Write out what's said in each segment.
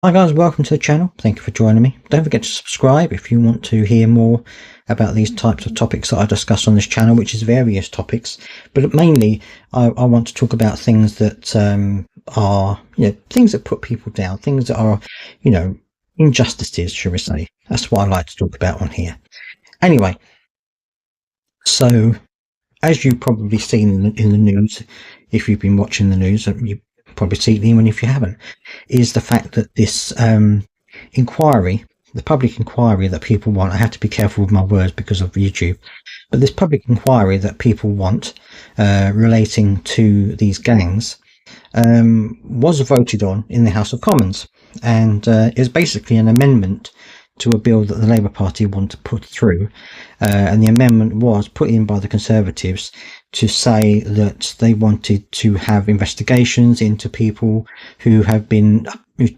Hi guys, welcome to the channel. Thank you for joining me. Don't forget to subscribe if you want to hear more about these types of topics that I discuss on this channel, which is various topics. But mainly, I want to talk about things that are, things that put people down, things that are, injustices, shall we say. That's what I like to talk about on here. Anyway, so as you've probably seen in the news, if you've been watching the news, you probably see it even if you haven't, is the fact that this inquiry, the public inquiry that people want, I have to be careful with my words because of YouTube, but this public inquiry that people want relating to these gangs was voted on in the House of Commons, and is basically an amendment to a bill that the Labour Party want to put through, and the amendment was put in by the Conservatives to say that they wanted to have investigations into people who've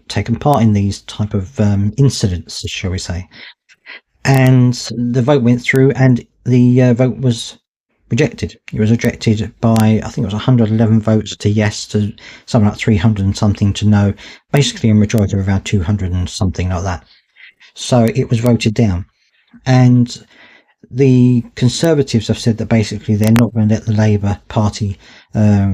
taken part in these type of incidents, shall we say. And the vote went through, and the vote was rejected. It was rejected by, I think it was 111 votes to yes, to something like 300 and something to no, basically a majority of around 200 and something like that. So it was voted down, and the Conservatives have said that basically they're not going to let the Labour Party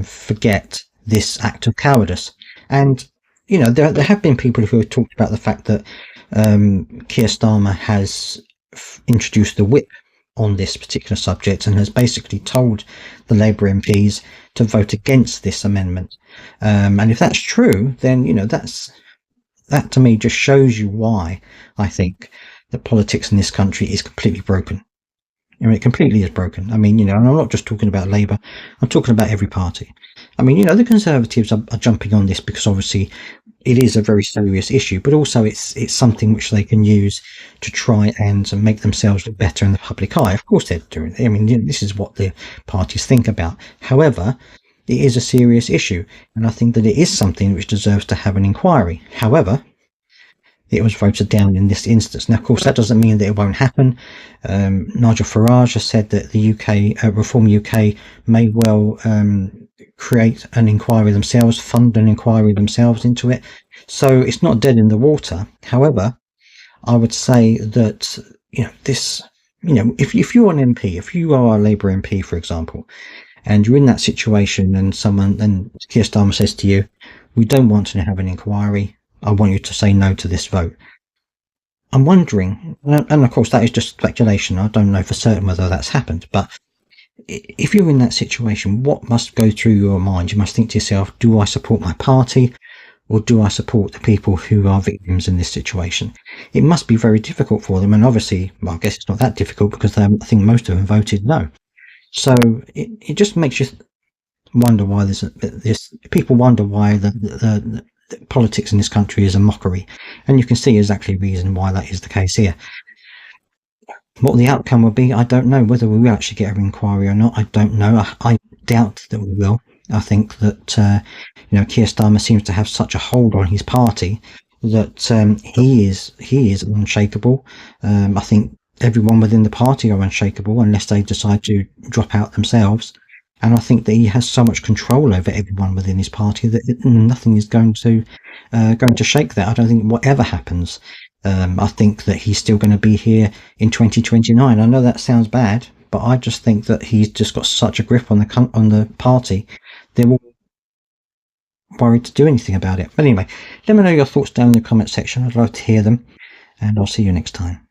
forget this act of cowardice. And there have been people who have talked about the fact that Keir Starmer has introduced the whip on this particular subject and has basically told the Labour MPs to vote against this amendment. And if that's true, then that to me just shows you why I think that politics in this country is completely broken. I mean, it completely is broken. I mean, and I'm not just talking about Labour, I'm talking about every party. I mean, the Conservatives are jumping on this because obviously it is a very serious issue, but also it's something which they can use to try and make themselves look better in the public eye. Of course they're doing it. I mean, this is what the parties think about. However, it is a serious issue, and I think that it is something which deserves to have an inquiry. However, it was voted down in this instance. Now, of course, that doesn't mean that it won't happen. Nigel Farage has said that the Reform UK may well create an inquiry themselves, fund an inquiry themselves into it. So it's not dead in the water. However, I would say that, if you're an MP, if you are a Labour MP, for example, and you're in that situation and Keir Starmer says to you, we don't want to have an inquiry, I want you to say no to this vote. I'm wondering, and of course that is just speculation, I don't know for certain whether that's happened, but if you're in that situation, what must go through your mind? You must think to yourself, do I support my party, or do I support the people who are victims in this situation? It must be very difficult for them, and obviously, well, I guess it's not that difficult because I think most of them voted no. So it just makes you wonder why people wonder why the politics in this country is a mockery, and you can see exactly the reason why that is the case here. What the outcome will be, I don't know. Whether we will actually get an inquiry or not, I don't know. I doubt that we will. I think that Keir Starmer seems to have such a hold on his party that he is unshakable. I think everyone within the party are unshakable unless they decide to drop out themselves. And I think that he has so much control over everyone within his party that nothing is going to shake that. I don't think whatever happens, I think that he's still going to be here in 2029. I know that sounds bad, but I just think that he's just got such a grip on the party. They're all worried to do anything about it. But anyway, let me know your thoughts down in the comment section. I'd love to hear them, and I'll see you next time.